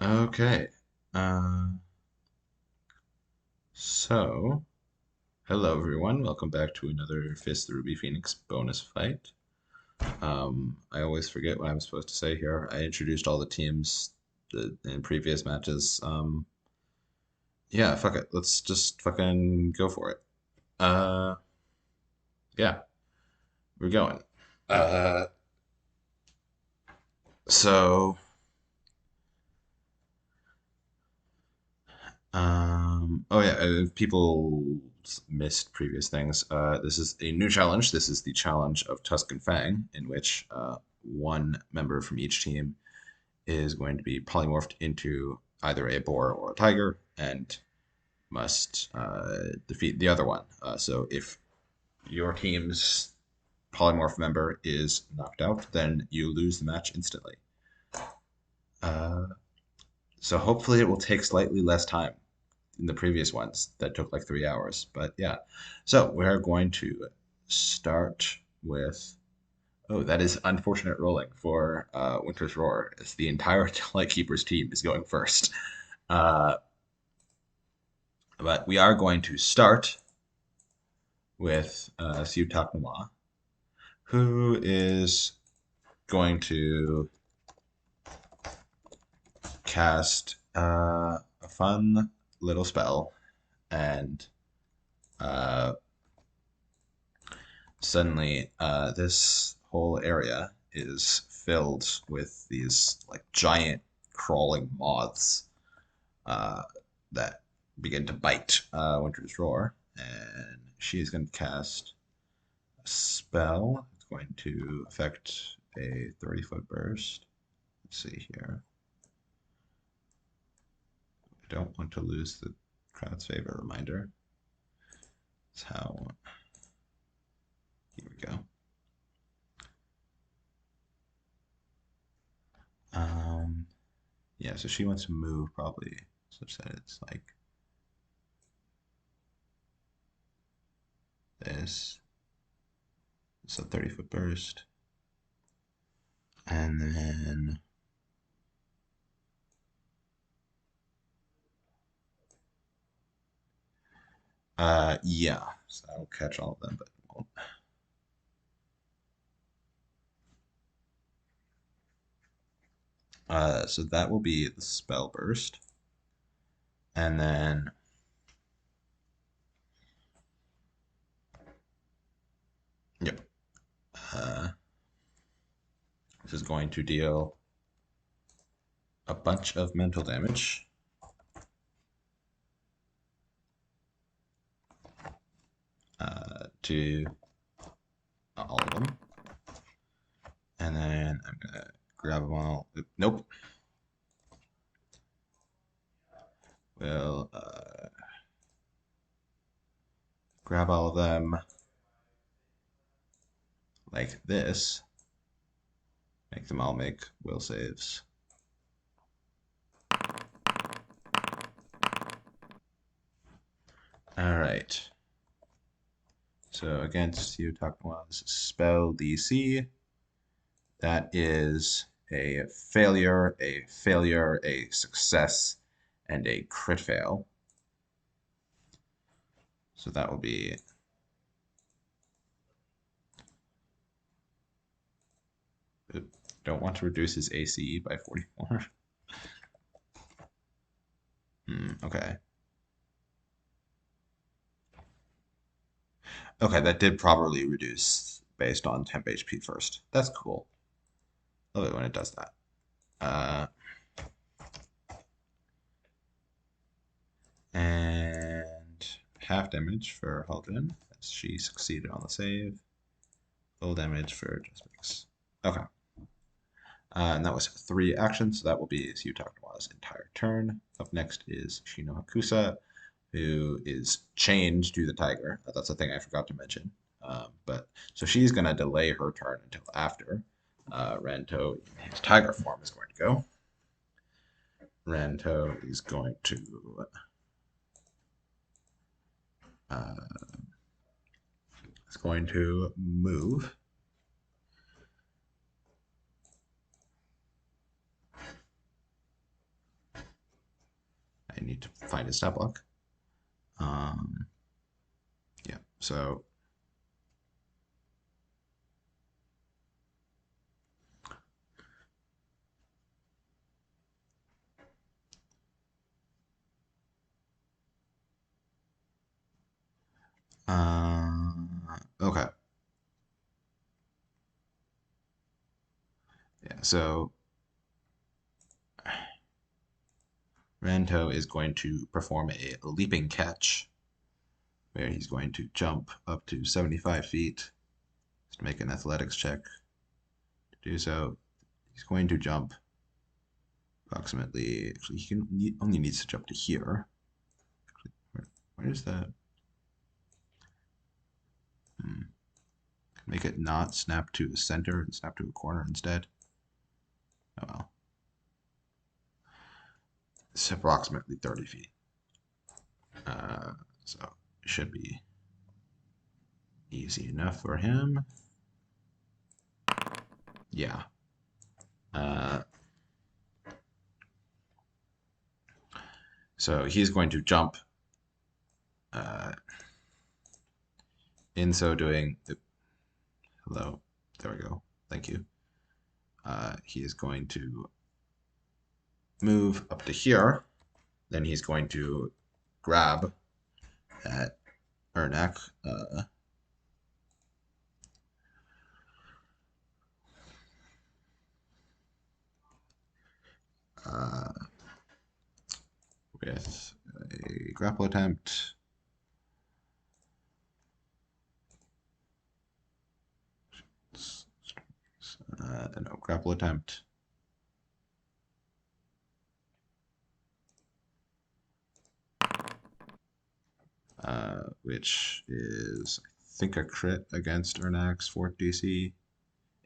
Okay. Uh, so, hello everyone. Welcome back to another Fist the Ruby Phoenix bonus fight. I always forget what I'm supposed to say here. I introduced all the teams in previous matches. Yeah, fuck it. Let's just fucking go for it. Uh, yeah, we're going. Uh, so, oh yeah, if people missed previous things. This is a new challenge. This is the challenge of Tuscan Fang, in which one member from each team is going to be polymorphed into either a boar or a tiger and must defeat the other one. So if your team's polymorph member is knocked out, then you lose the match instantly. Uh, so hopefully it will take slightly less time in the previous ones that took like 3 hours. But yeah, so we're going to start with. Oh, that is unfortunate rolling for Winter's Roar, as the entire Lightkeepers team is going first. Uh, but we are going to start with Siutak Noir, who is going to cast a fun little spell, and uh, suddenly this whole area is filled with these like giant crawling moths uh, that begin to bite Winter's Roar, and she's going to cast a spell. It's going to affect a 30-foot burst. Let's see here. I don't want to lose the crowd's favor reminder. That's how. Here we go. Um, yeah, so she wants to move probably such that it's like this. It's a 30-foot burst. And then yeah, so I'll catch all of them, but it won't. So that will be the spell burst. And then yep. Uh, this is going to deal a bunch of mental damage. To all of them. And then I'm gonna grab them all. Nope. We'll grab all of them like this. Make them all make will saves. All right. So against you, Takma's spell DC. That is a failure, a success, and a crit fail. So that will be don't want to reduce his ACE by 44. Okay. Okay, that did properly reduce based on temp HP first. That's cool. Love it when it does that. And half damage for Haldren, as she succeeded on the save. Full damage for Justmix. Okay. And that was 3 actions, so that will be Yutakuma's entire turn. Up next is Shino Hakusa, who is chained to the tiger. That's a thing I forgot to mention. But so she's going to delay her turn until after Ranto, in his tiger form, is going to go. Ranto is going to move. find his stat block. Um, yeah, so okay, yeah, so Ranto is going to perform a leaping catch where he's going to jump up to 75 feet to make an athletics check. To do so, he's going to jump approximately. Actually, only needs to jump to here. Actually, where's that? Make it not snap to a center and snap to a corner instead. Oh well. It's approximately 30 feet. So it should be easy enough for him. Yeah. So he's going to jump. In so doing, hello, there we go. Thank you. He is going to move up to here. Then he's going to grab at Ernak. With a grapple attempt. No, grapple attempt. Which is, I think, a crit against Ernak's 4th DC.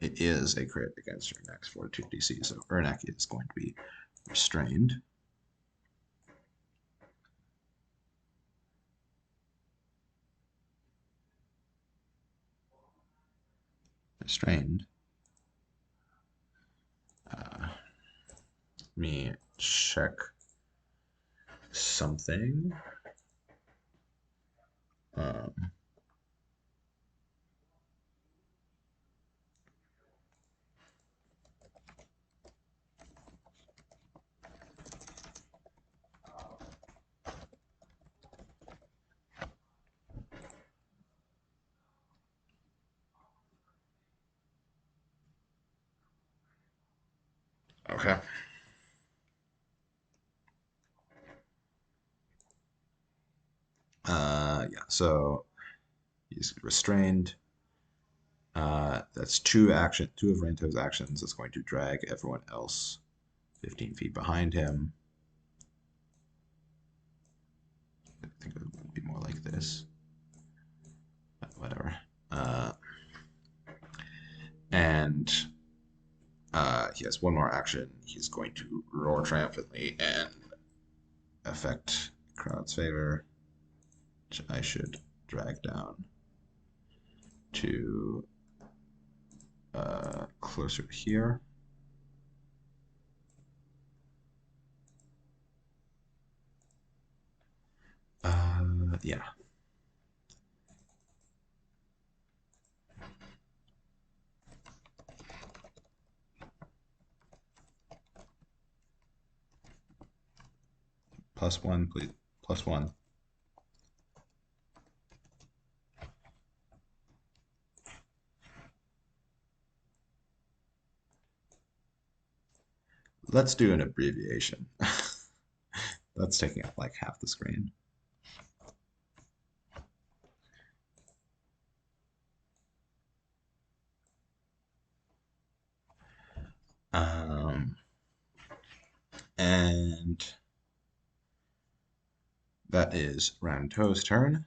It is a crit against Ernak's 4th DC, so Ernak is going to be restrained. Restrained. Let me check something. Okay. Yeah, so he's restrained. That's two of Ranto's actions. That's going to drag everyone else 15 feet behind him. I think it would be more like this. But whatever. And he has one more action. He's going to roar triumphantly and affect crowd's favor, which I should drag down to closer to here. Yeah. +1, please. +1. Let's do an abbreviation. That's taking up like half the screen. And that is Ranto's turn.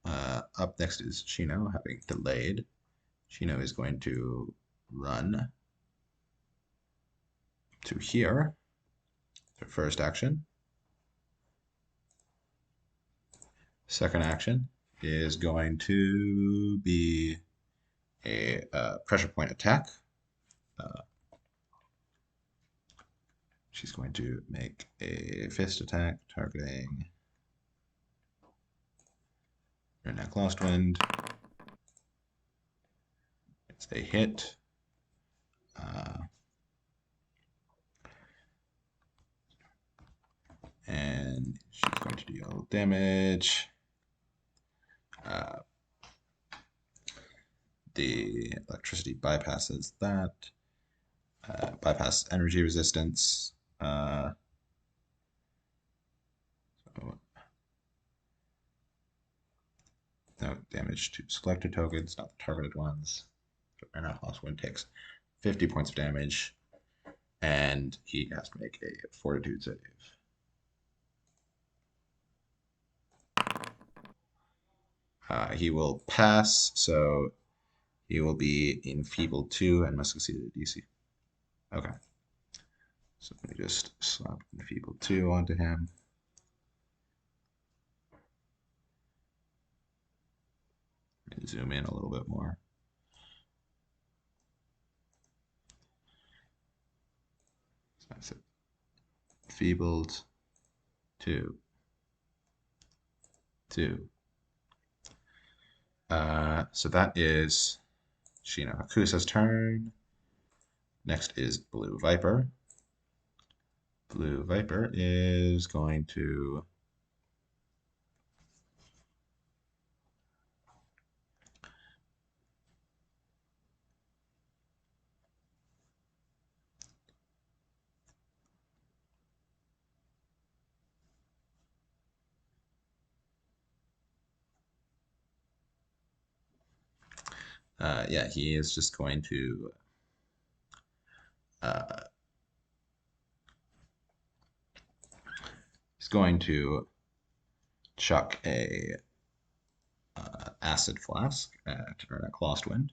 Up next is Chino, having delayed. Chino is going to run to here. Their first action. Second action is going to be a pressure point attack. She's going to make a fist attack targeting her neck lost wind. It's a hit. And she's going to deal damage. The electricity bypasses that. Bypass energy resistance. So no damage to selected tokens, not the targeted ones. Random lost one takes 50 points of damage, and he has to make a fortitude save. He will pass, so he will be enfeebled 2 and must succeed at DC. Okay. So let me just slap enfeebled 2 onto him. Zoom in a little bit more. So that's it. Enfeebled 2. 2. So that is Shino Hakusa's turn. Next is Blue Viper. Blue Viper is going to yeah, he is just going to he's going to chuck a acid flask at Ernak Lostwind.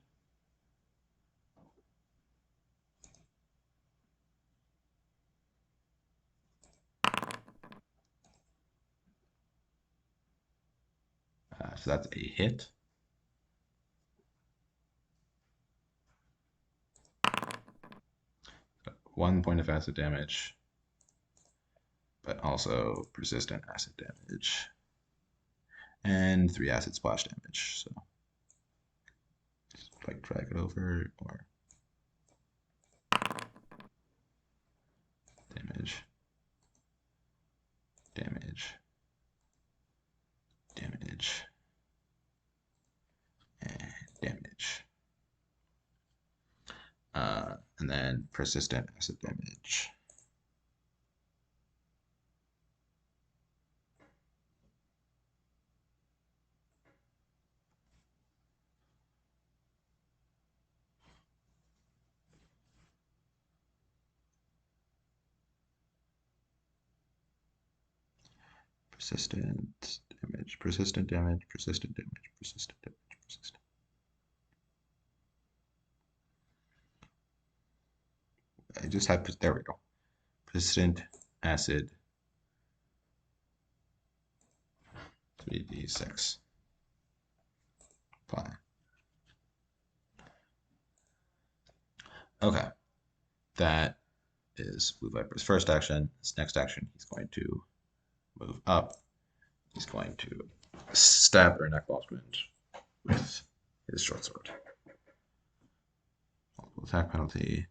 So that's a hit. So 1 point of acid damage, but also persistent acid damage. And 3 acid splash damage. So just like drag it over or damage, damage, damage, and damage. And then persistent acid damage. Persistent damage, persistent damage, persistent damage, persistent damage, persistent. I just have, there we go. Persistent acid 3d6. Fine. Okay. That is Blue Viper's first action. His next action, he's going to move up. He's going to stab her neck Lostwind with his short sword. Multiple attack penalty.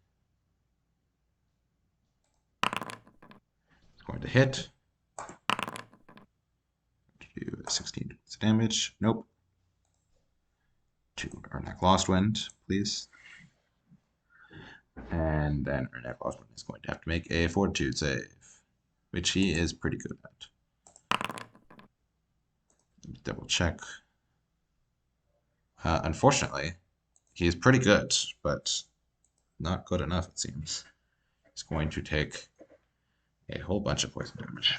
He's going to hit. Do 16 points of damage. Nope. To Ernak Lostwind, please. And then Ernak Lostwind is going to have to make a fortitude save, which he is pretty good at. Double check. Unfortunately, he is pretty good, but not good enough, it seems. He's going to take a whole bunch of poison damage.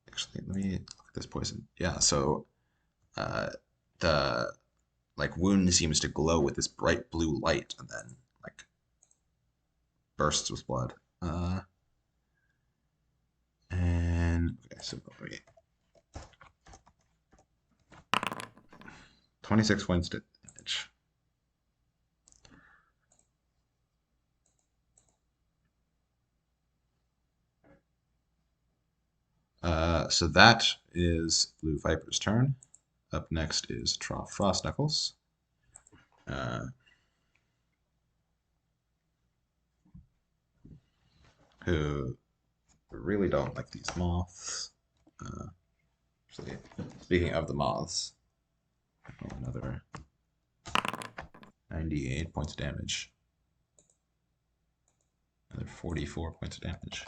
Actually, let me look at this poison. Yeah, so the wound seems to glow with this bright blue light and then like bursts with blood. And okay, so wait. 26 points damage. So that is Blue Viper's turn. Up next is Trough Frost Knuckles. Who really don't like these moths. Actually, speaking of the moths, another 98 points of damage. Another 44 points of damage.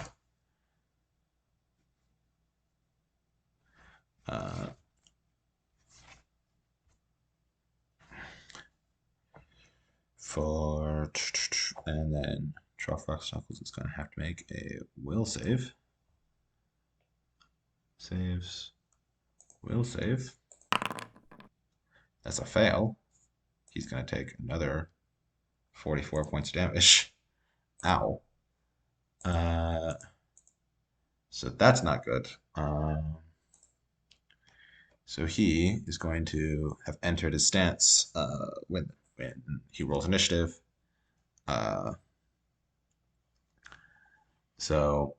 And then Trough Frost Knuckles is going to have to make a will save. Saves. Will save. That's a fail. He's going to take another 44 points of damage. Ow. So that's not good. So he is going to have entered his stance when he rolls initiative. So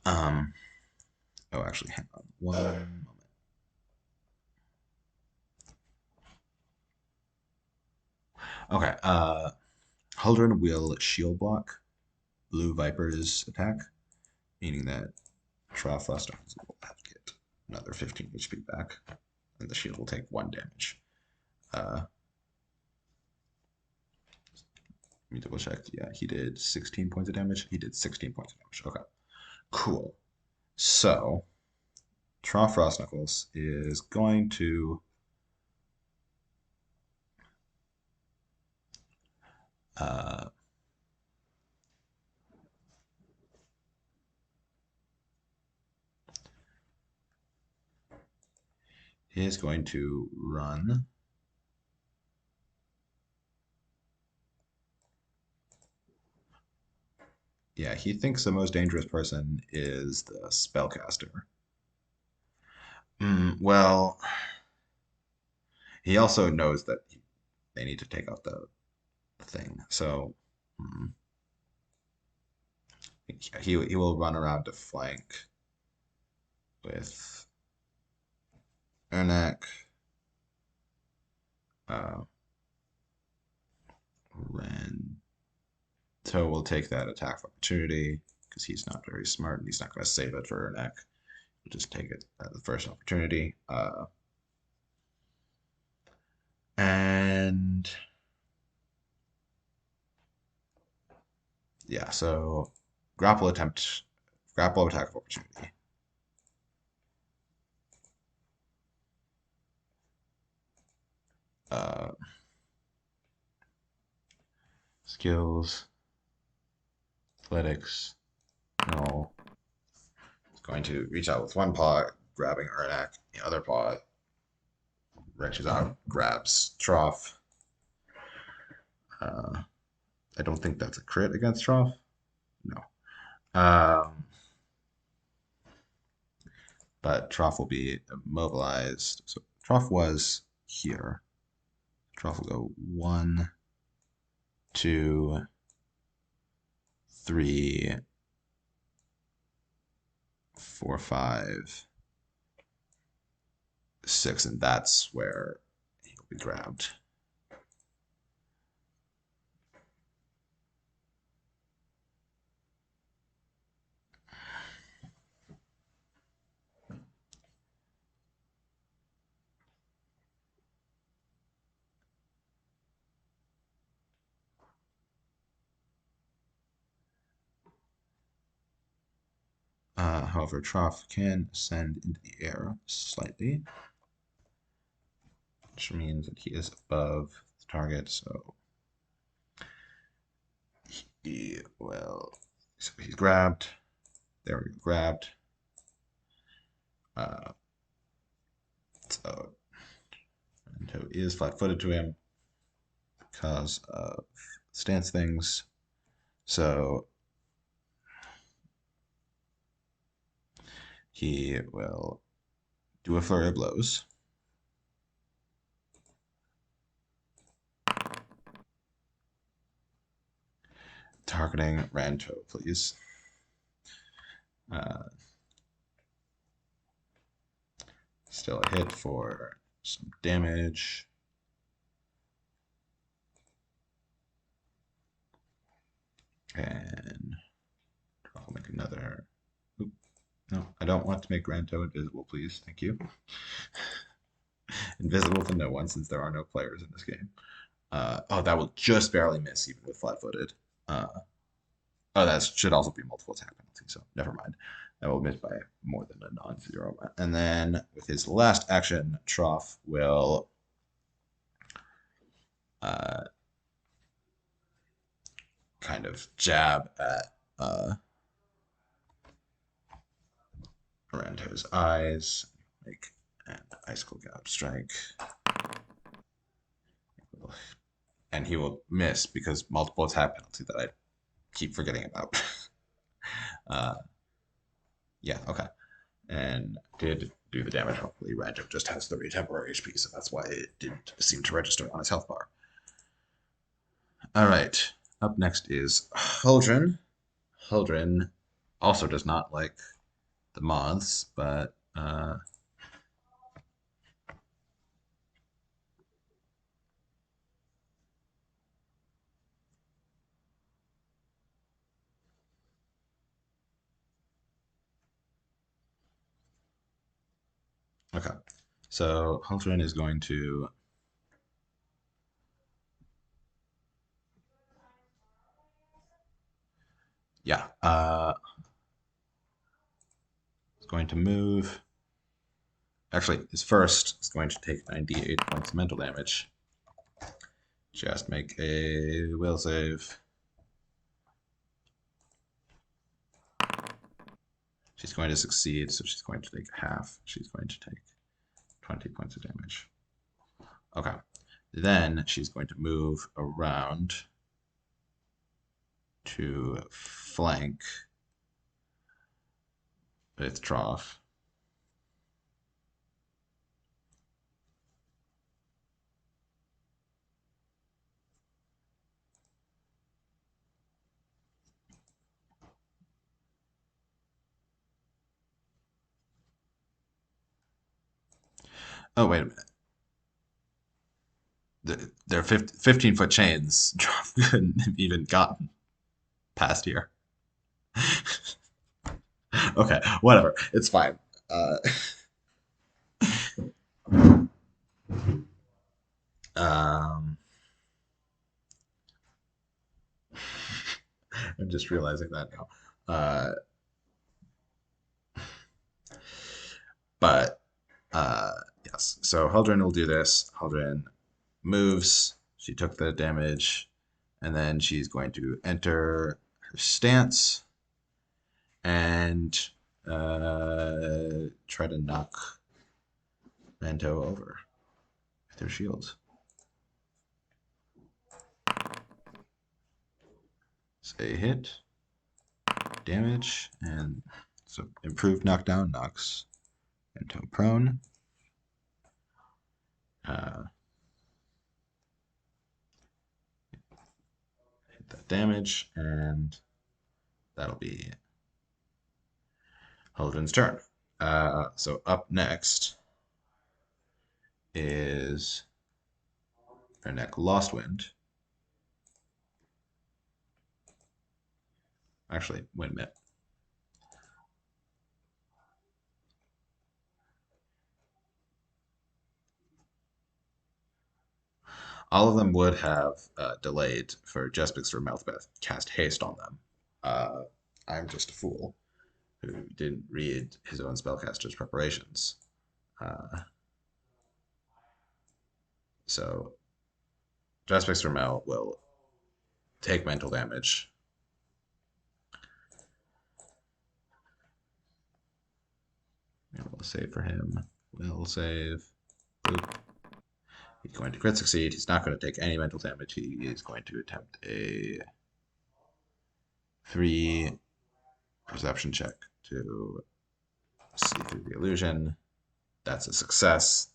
oh, actually, hang on one moment. Okay, Huldron will shield block Blue Viper's attack, meaning that Trough Frost Knuckles will have to get another 15 HP back, and the shield will take 1 damage. Let me double check. Yeah, he did 16 points of damage. He did 16 points of damage. Okay, cool. So, Trough Frost Knuckles is going to run. Yeah, he thinks the most dangerous person is the spellcaster. Well, he also knows that they need to take out the thing. So he will run around to flank with Ernak. Rento will take that attack of opportunity because he's not very smart and he's not going to save it for Ernak. He'll just take it at the first opportunity. And yeah, so grapple attack of opportunity. Skills, athletics, no. He's going to reach out with one paw, grabbing Ernak. The other paw reaches out, grabs Trough. I don't think that's a crit against Trough. No. But Trough will be immobilized. So Trough was here. Trough will go 1, 2, 3, 4, 5, 6, and that's where he'll be grabbed. However, Trough can ascend into the air slightly, which means that he is above the target, so so he's grabbed. There we go, grabbed. So Rento is flat-footed to him. because of stance things. So he will do a flurry of blows. Targeting Ranto, please. Uh, Still a hit for some damage. And I'll make another. Oop, no, I don't want to make Ranto invisible, please. Thank you. Invisible to no one since there are no players in this game. Oh, that will just barely miss even with flat-footed. Uh, oh, that should also be multiple attack penalty, so never mind. That will miss by more than a non-zero. And then with his last action, Trough will uh, kind of jab at Ranto's eyes, make an icicle gouge strike, and he will miss because multiple attack penalty that I keep forgetting about. uh, yeah, okay, and did do the damage. Hopefully, Ranto just has 30 temporary HP, so that's why it didn't seem to register on his health bar. All right, up next is Huldren. Huldren also does not like the moths, but okay. So Huldren is going to yeah, is going to move. Actually, his first is going to take 98 points of mental damage. Just make a will save. She's going to succeed, so she's going to take half. She's going to take 20 points of damage. Okay. Then she's going to move around to flank with Trough. Oh, wait a minute. Their 15-foot chains couldn't have even gotten past here. Okay, whatever. It's fine. Uh, um, I'm just realizing that now. But yes, so Huldren will do this. Huldren moves. She took the damage, and then she's going to enter her stance and try to knock Ranto over with her shields. Say hit, damage, and so improved knockdown knocks Ranto prone. Uh, hit that damage, and that'll be Huldren's turn. So up next is Ernek Lostwind. Actually, wait a minute. All of them would have delayed for Jespix or Mouthbeth cast haste on them. Uh, I'm just a fool who didn't read his own spellcaster's preparations. Uh, so Jespix or Mel will take mental damage. And we'll save for him. We'll save. Boop. He's going to crit succeed. He's not going to take any mental damage. He is going to attempt a 3 perception check to see through the illusion. That's a success.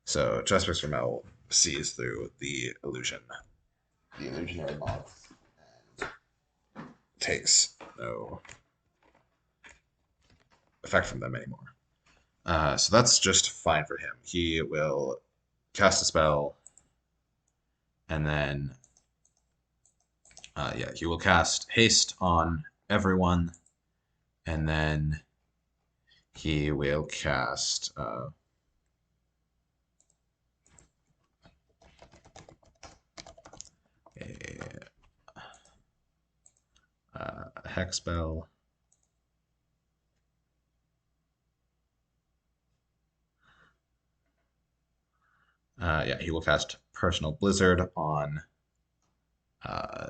So Justice Ramel sees through the illusion. The illusionary moth takes no effect from them anymore. So that's just fine for him. He will cast a spell, and then yeah, he will cast haste on everyone, and then he will cast a hex spell. Yeah, he will cast Personal Blizzard on uh,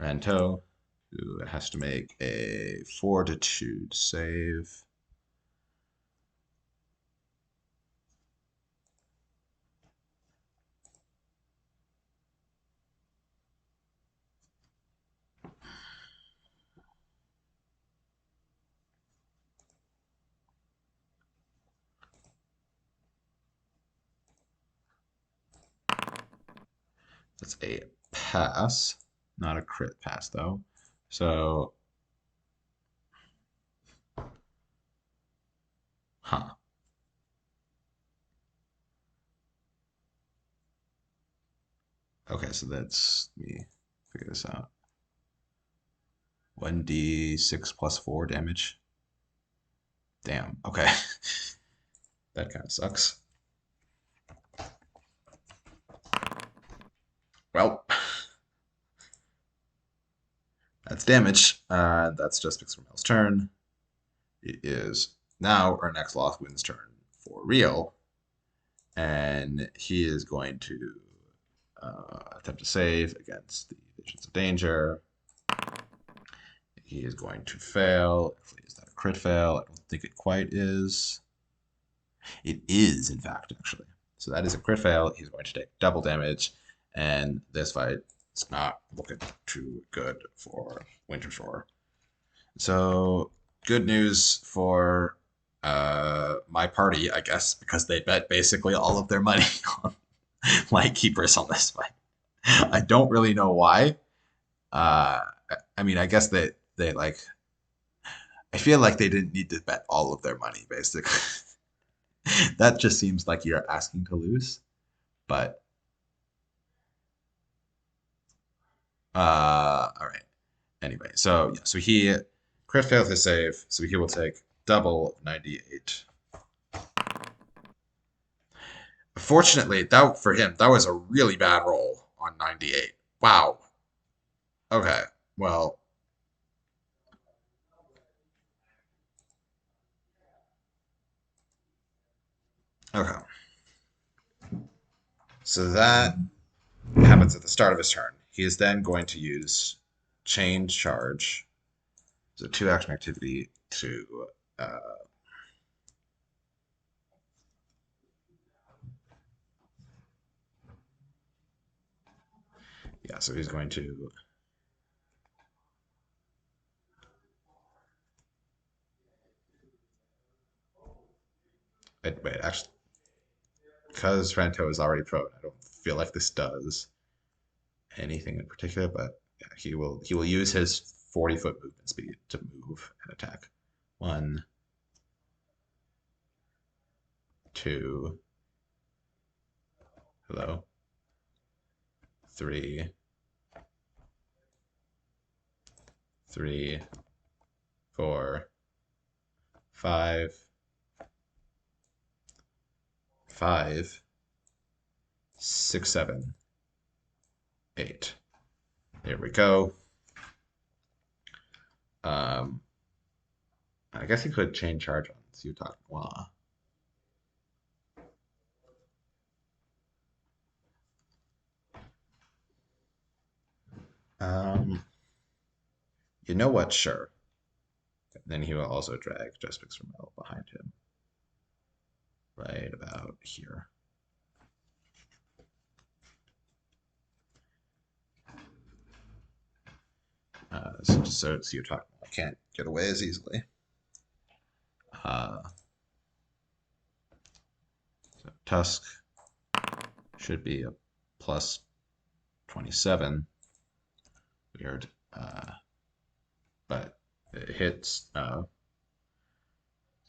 Ranto, who has to make a Fortitude save. That's a pass, not a crit pass though. So, huh. Okay, so that's me figure this out. 1d6 plus 4 damage. Damn. Okay. That kind of sucks. Well, that's damage. That's just Pixelmel's turn. It is now our next Lost Wind's turn for real. And he is going to attempt to save against the Visions of Danger. He is going to fail. Is that a crit fail? I don't think it quite is. It is, in fact, actually. So that is a crit fail. He's going to take double damage, and this fight is not looking too good for Wintershore. So good news for my party, I guess, because they bet basically all of their money on Lightkeepers on this fight. I don't really know why. Uh, I mean, I guess they like. I feel like they didn't need to bet all of their money, basically. That just seems like you're asking to lose. But all right. Anyway, so yeah, so he crit failed his save, so he will take double 98. Fortunately, that for him, that was a really bad roll on 98. Wow. Okay. Well, okay. So that happens at the start of his turn. He is then going to use Chain Charge, so 2 action activity to uh, yeah. So he's going to wait. Actually, because Franto is already prone, I don't feel like this does anything in particular. But yeah, he will use his 40-foot movement speed to move and attack. 1, 2, hello, 3, 3, 4, 5, 5, 6, 7, 8. There we go. Um, I guess he could chain charge on Sutagwa. Um, you know what? Sure. Then he will also drag Jespix Ramel behind him. right about here. So you're talking, I can't get away as easily. Uh, so Tusk should be a plus 27. Weird. But it hits. So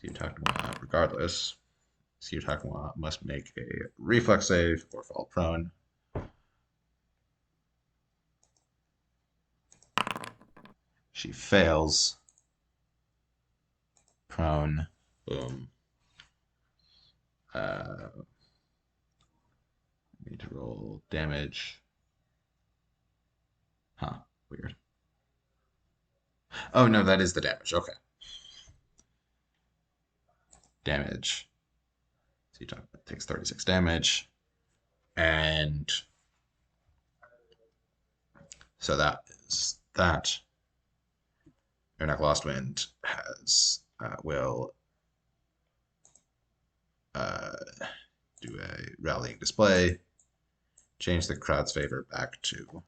you're talking about regardless. So you're talking about must make a reflex save or fall prone. She fails. Prone. Boom. Need to roll damage. Huh. Weird. Oh no, that is the damage. Okay. Damage. So you talk about takes 36 damage. And so that is that. Ernak Lostwind has will uh, do a rallying display, change the crowd's favor back to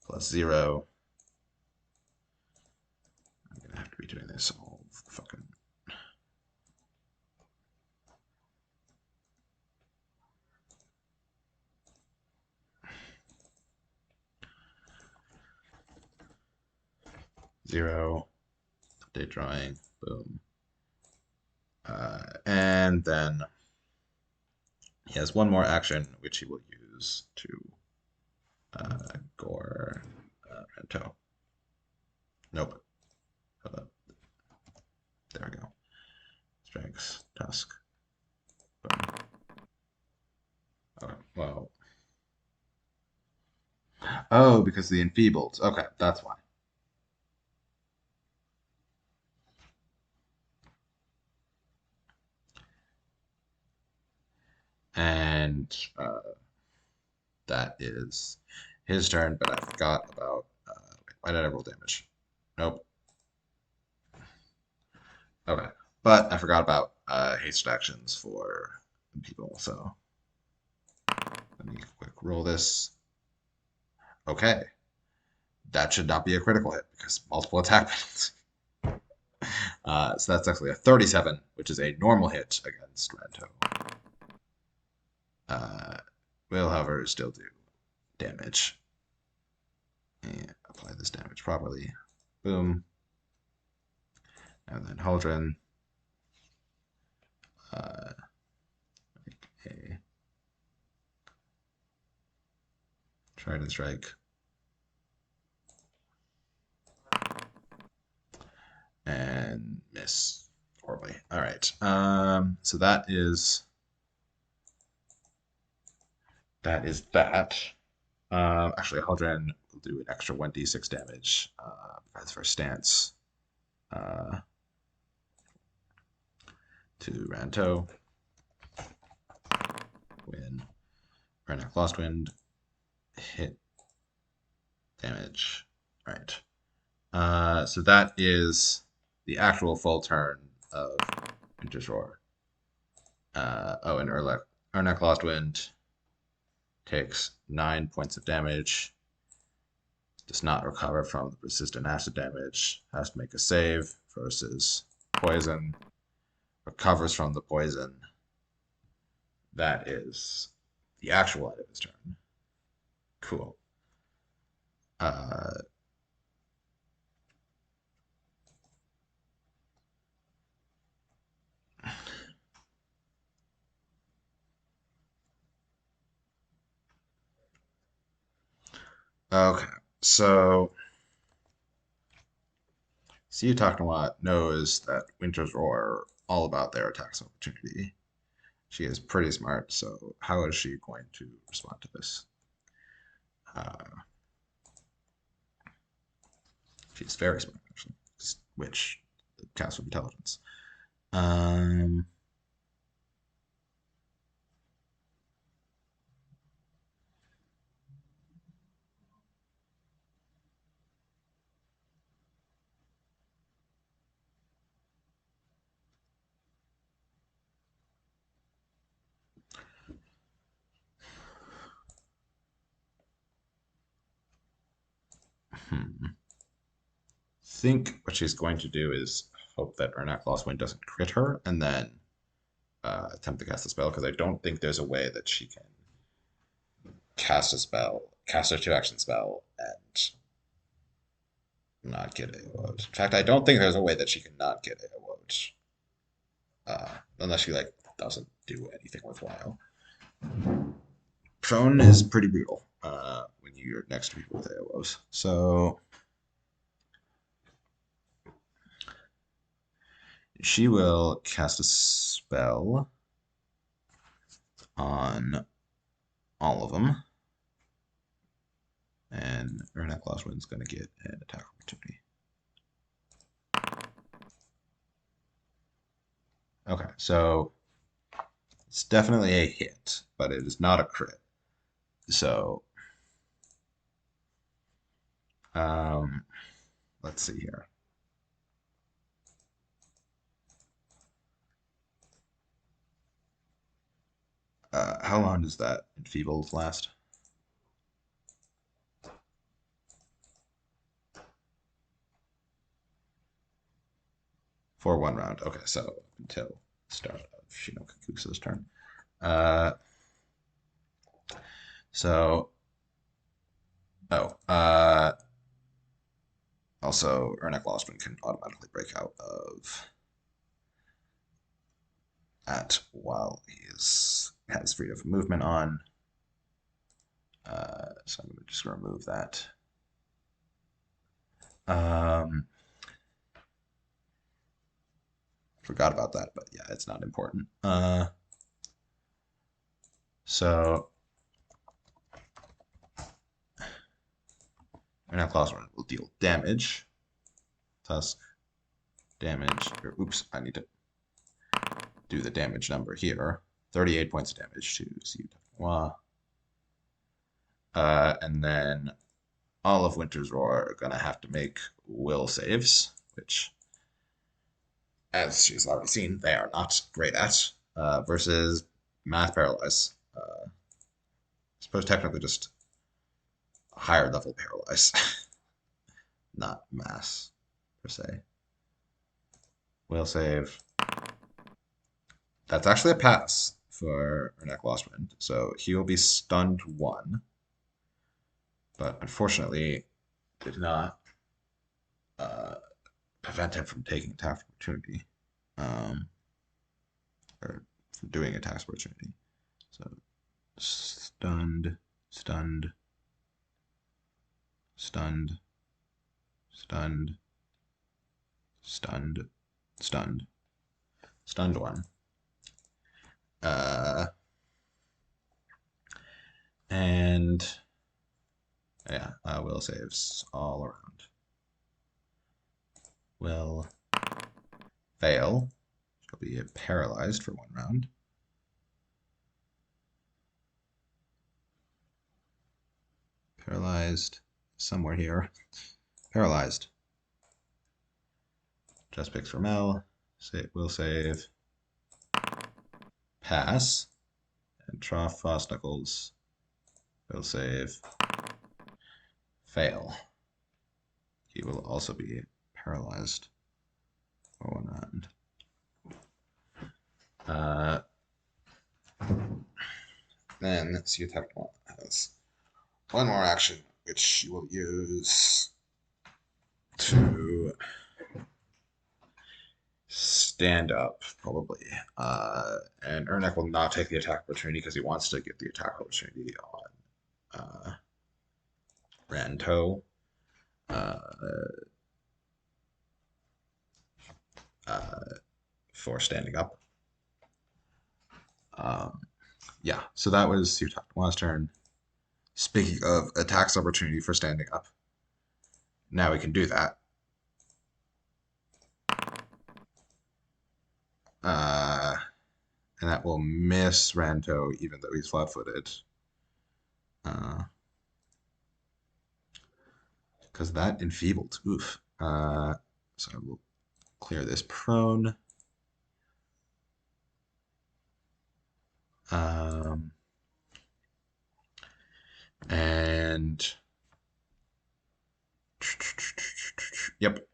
+0. I'm gonna have to be doing this all fucking. Zero. Update drawing. Boom. And then he has one more action, which he will use to gore Rento. Nope. Hold up. There we go. Strength, Tusk. Boom. Okay, well. Oh, because of the enfeebled. Okay, that's why. And that is his turn, but I forgot about. Why did I roll damage? Nope. Okay. But I forgot about hasted actions for people, so let me quick roll this. Okay. That should not be a critical hit because multiple attack penalties. So that's actually a 37, which is a normal hit against Rento. Will, however, still do damage. And apply this damage properly. Boom. And then Haldren. Okay. Trident strike. And miss horribly. All right. So that is that. Actually, Haldren will do an extra 1d6 damage as for stance to Ranto. Win. Ernak Lostwind. Hit. Damage. All right. So that is the actual full turn of Winter's Roar. And Ernak Lostwind takes 9 points of damage. Does not recover from the persistent acid damage. Has to make a save versus poison. Recovers from the poison. That is the actual end of his turn. Cool. Okay, so Siu Taknawa knows that Winter's Roar are all about their attacks of opportunity. She is pretty smart, so how is she going to respond to this? She's very smart, actually, which counts with intelligence. Um, Hmm. Think what she's going to do is hope that Ernak Lost doesn't crit her, and then attempt to cast a spell because I don't think there's a way that she can cast a spell, cast a two action spell, and not get AO'd. In fact, I don't think there's a way that she can not get AO'd, unless she like doesn't do anything worthwhile. Prone is pretty brutal when you're next to people with AOs. So she will cast a spell on all of them. And Ernak Losswind's going to get an attack opportunity. Okay, so it's definitely a hit, but it is not a crit. So, um, let's see here. How long does that enfeebled last? For 1 round. Okay, so until start of Shinokakusa's turn. Uh, so, oh, also Ernak Lossman can automatically break out of at while has freedom of movement on. So I'm just going to remove that. Forgot about that, but yeah, it's not important. So Ernak Lossman will deal damage. Tusk damage. Oops, I need to do the damage number here. 38 points of damage to Siu. And then all of Winter's Roar are going to have to make will saves, which, as she's already seen, they are not great at, versus Math Paralyze. I suppose technically just higher level Paralyze, not Mass, per se. Will save. That's actually a pass for Ernak Losswind, so he will be stunned 1, but unfortunately did not uh, prevent him from taking attack opportunity, or from doing attack opportunity. So stunned, stunned, stunned, stunned, stunned, stunned, stunned 1. Uh, and yeah, will saves all around. Will fail. She'll be paralyzed for 1 round. Paralyzed somewhere here. Paralyzed. Just picks from L. Will save. Pass. And Trough Frost Knuckles will save. Fail. He will also be paralyzed for 1 round. Then Sea Attack 1 has 1 more action, which she will use to stand up, probably. And Ernak will not take the attack opportunity because he wants to get the attack opportunity on Ranto. For standing up. Yeah, so that was Sutakwa's turn. Speaking of attacks opportunity for standing up, now we can do that. And that will miss Ranto even though he's flat-footed. Because that enfeebled. Oof. So I will clear this prone. And Yep.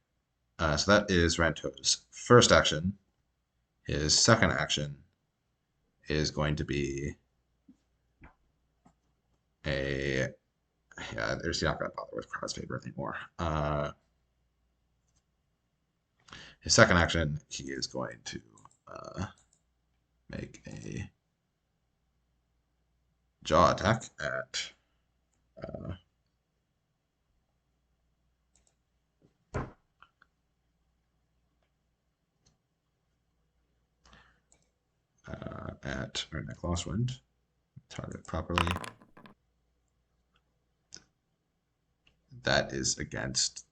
So that is Ranto's first action. His second action is going to be a. Yeah, there's not going to bother with cross paper anymore. His second action, he is going to make a jaw attack at Ernak Losswind. Target properly. That is against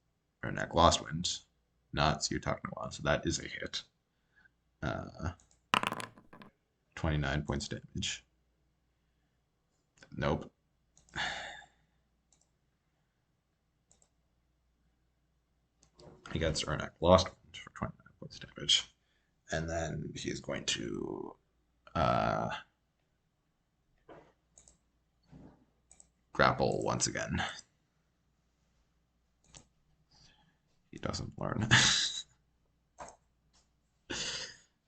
Ernak Losswind, not Sutaknawa, so that is a hit. 29 points of damage. Nope. He gets Ernak Losswind for 29 points of damage. And then he's going to grapple once again. He doesn't learn.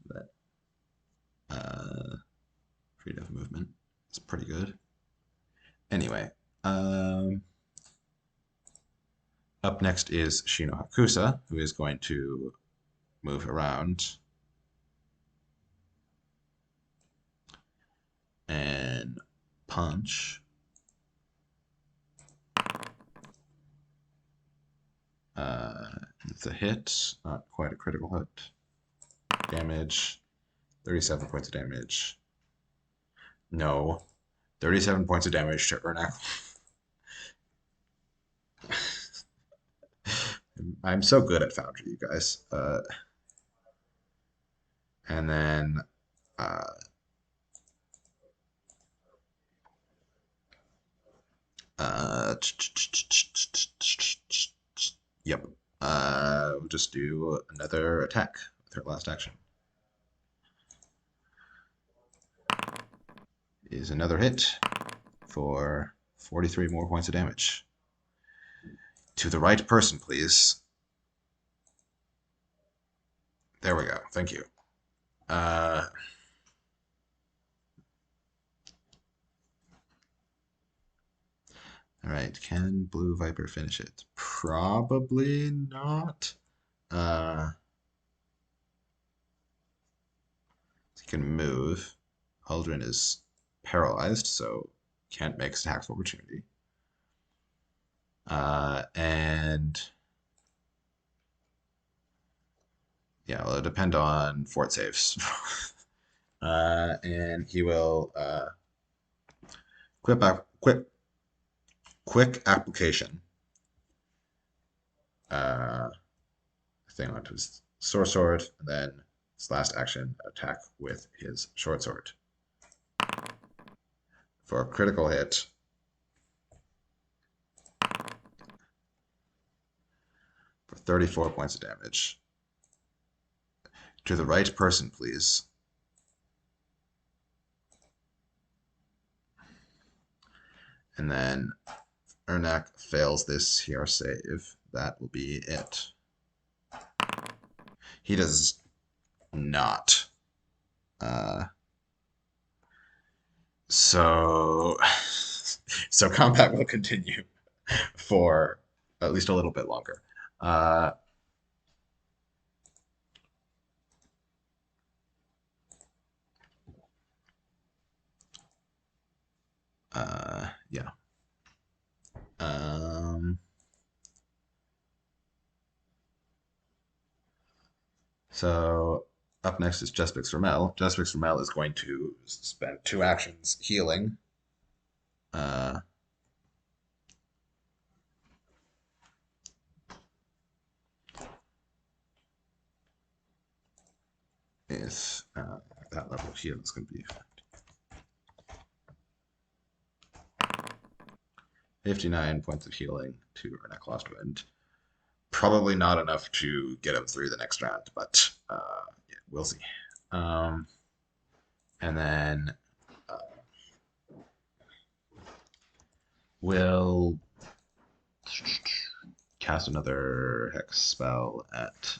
That freedom of movement is pretty good. Anyway, up next is Shino Hakusa, who is going to move around and punch. It's a hit, not quite a critical hit. Damage, 37 points of damage. No, 37 points of damage to Ernak. I'm so good at Foundry, you guys. And then yep. We'll just do another attack with her last action. Is another hit for 43 more points of damage. To the right person, please. There we go. Thank you. All right. Can Blue Viper finish it? Probably not. He can move. Aldrin is paralyzed, so can't make attacks of opportunity. And yeah, well, it'll depend on fort saves. And he will quick application thing onto his sword, and then his last action attack with his short sword for a critical hit. For 34 points of damage. To the right person, please. And then Ernak fails this here save. That will be it. He does not. So combat will continue for at least a little bit longer. Yeah. So up next is Jespix Ramel. Jespix Ramel is going to spend 2 actions healing. If that level of heal is going to be 59 points of healing to Ernak Lostwind. Probably not enough to get him through the next round, but yeah, we'll see. And then we'll cast another hex spell at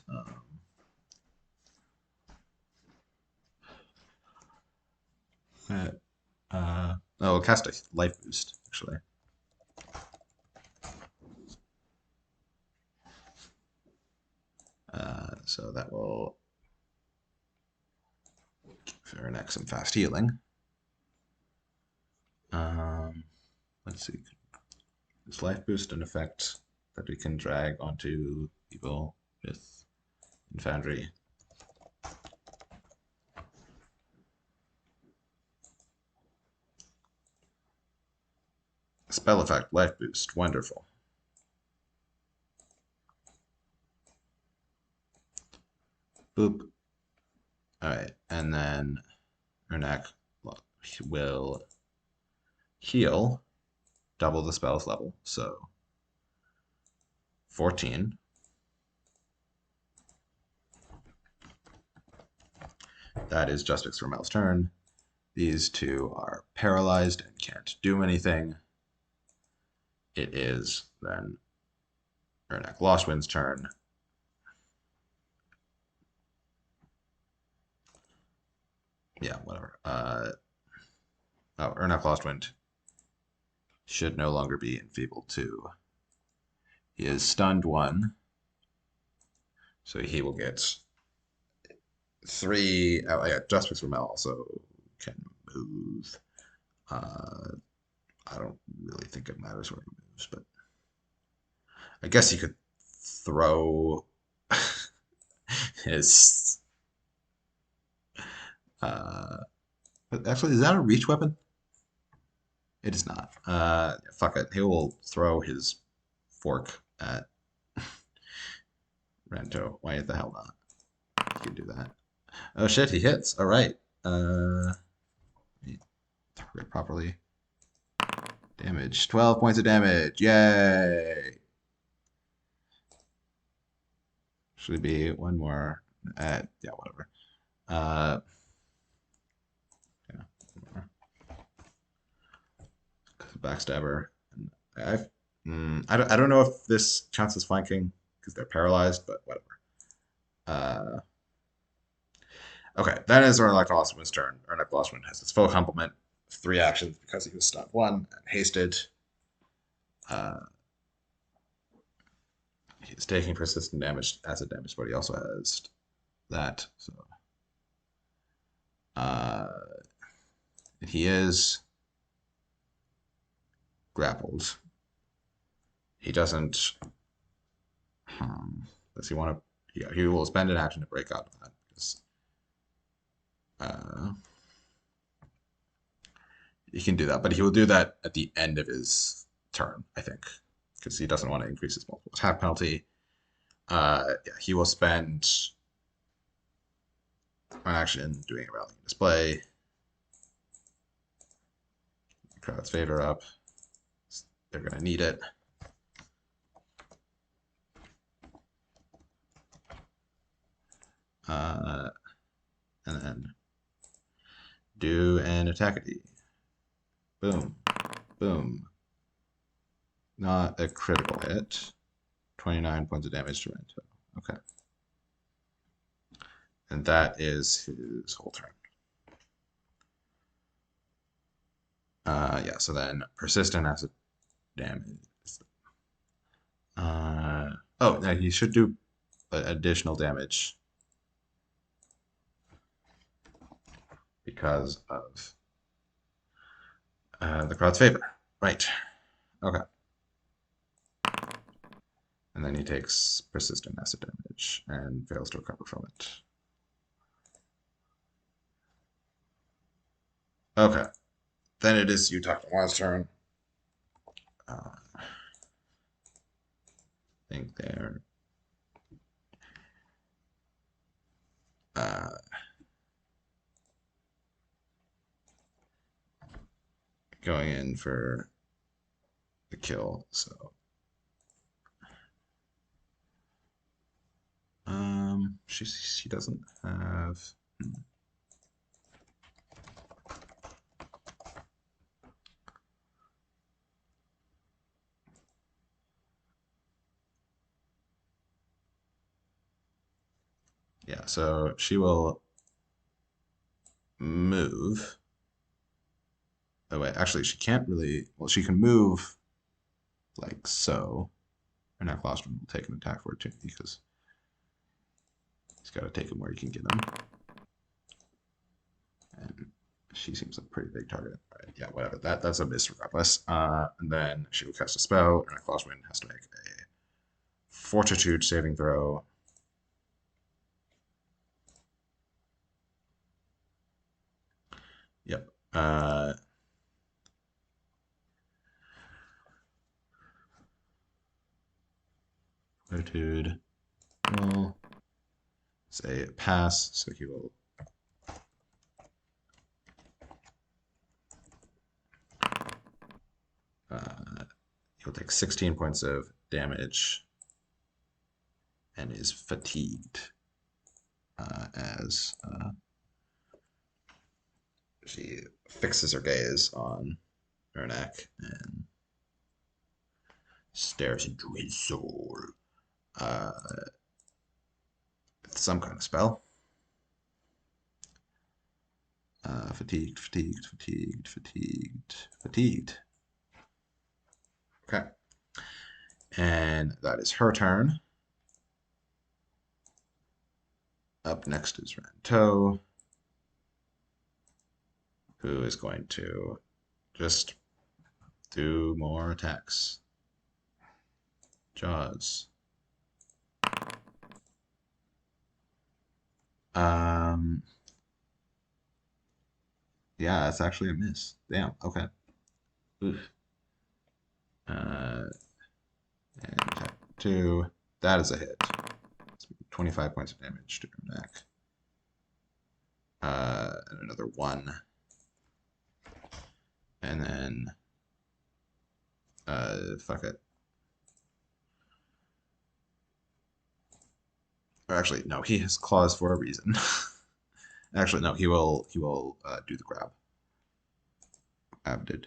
oh, cast a life boost actually. So that will give Ernak some fast healing. Let's see. Is life boost an effect that we can drag onto people with Foundry? Spell effect, life boost, wonderful. Boop. Alright, and then Ernak will heal double the spell's level, so 14. That is Justice Ramel's turn. These two are paralyzed and can't do anything. It is then Ernak Lostwind's turn. Yeah, whatever. Ernak Lostwind should no longer be enfeebled 2. He is stunned 1, so he will get 3. Oh, yeah, Justice Ramel also can move. I don't really think it matters where he moves, but I guess he could throw his. But actually, is that a reach weapon? It is not. Fuck it. He will throw his fork at Rento. Why the hell not? He can do that. Oh shit, he hits. All right. Let me throw it properly. Damage. 12 points of damage. Yay! Should be one more. Yeah, whatever. Yeah, backstabber. I don't know if this counts as flanking because they're paralyzed, but whatever. Okay, that is Ernak Lostwind's turn. Ernak Lostwind has his full complement, 3 actions because he was stunned 1 and hasted. He's taking persistent damage, acid damage, but he also has that. So, he is grappled. He doesn't. Does he want to? Yeah, he will spend an action to break out of that because he can do that, but he will do that at the end of his turn, I think, because he doesn't want to increase his multiple attack penalty. Yeah, he will spend an action doing a rallying display. Crowd's favor up. They're going to need it. And then do an attack. Boom. Boom. Not a critical hit. 29 points of damage to Rento. Okay. And that is his whole turn. Yeah, so then persistent acid damage. Oh, no, he should do additional damage because of the crowd's favor. Right. Okay. And then he takes persistent acid damage and fails to recover from it. Okay. Then it is Dr. Wan's turn. I think they're going in for the kill. So she doesn't have. Yeah, so she will move. Oh wait, actually she can't really. Well, she can move like so. And now Colostrum will take an attack for opportunity because he's got to take him where he can get him. And she seems a pretty big target. All right, yeah, whatever. That's a miss regardless. And then she will cast a spell, and Colostrum has to make a Fortitude saving throw. Yep. Fortitude will say pass, so he will he'll take 16 points of damage and is fatigued as she fixes her gaze on Ernak and stares into his soul. Uh, some kind of spell. Fatigued, fatigued, fatigued, fatigued, fatigued. Okay. And that is her turn. Up next is Ranto, who is going to just do more attacks. Jaws. Yeah, it's actually a miss. Damn. Okay. Oof. Uh, and attack two. That is a hit. 25 points of damage to her neck. And another one. And then, fuck it. Or actually, no, he has claws for a reason. Actually, no, he will do the grab. Abdid.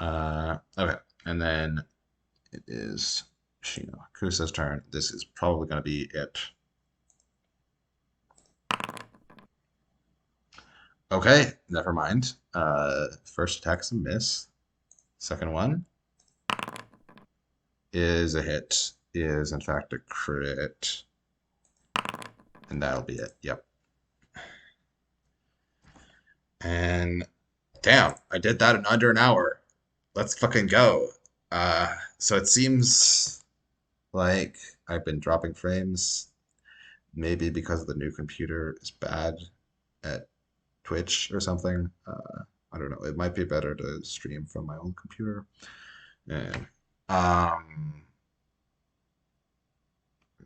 Okay, and then it is Shino Kusa's turn. This is probably going to be it. Okay, never mind. First attack's a miss. Second one is a hit. Is in fact a crit. And that'll be it. Yep. And damn, I did that in under an hour. Let's fucking go. So it seems like I've been dropping frames, maybe because the new computer is bad at Twitch or something. I don't know. It might be better to stream from my own computer. And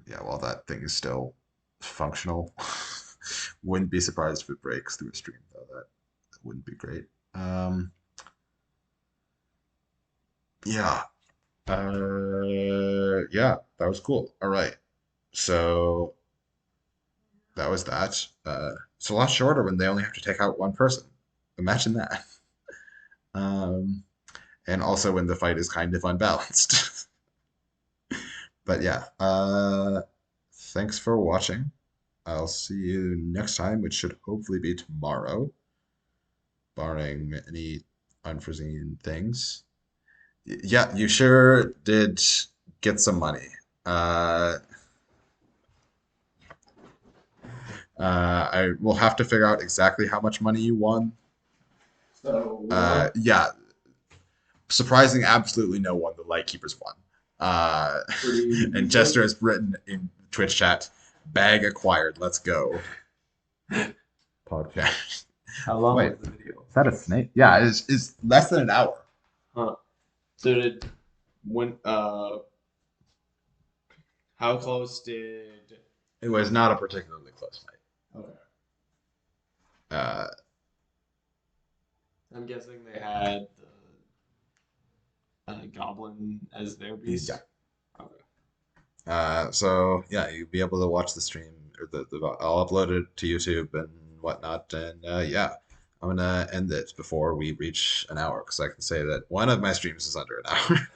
yeah, well, that thing is still functional. Wouldn't be surprised if it breaks through a stream, though. That wouldn't be great. Yeah. Yeah, that was cool. All right. So that was that. It's a lot shorter when they only have to take out one person. Imagine that. Um, and also when the fight is kind of unbalanced. But yeah, thanks for watching. I'll see you next time, which should hopefully be tomorrow, barring any unforeseen things. Yeah, you sure did get some money. Uh, I will have to figure out exactly how much money you won. Yeah, surprising absolutely no one. The Lightkeepers won. And Jester has written in Twitch chat, bag acquired. Let's go. Podcast. How long Wait, was the video? is that a snake? Yeah, it's less than an hour. Huh. So did when how close did It was not a particularly close fight. okay. Uh, I'm guessing they had the goblin as their beast. yeah. Okay. So yeah, you'll be able to watch the stream or I'll upload it to YouTube and whatnot. And yeah, I'm gonna end it before we reach an hour because I can say that one of my streams is under an hour.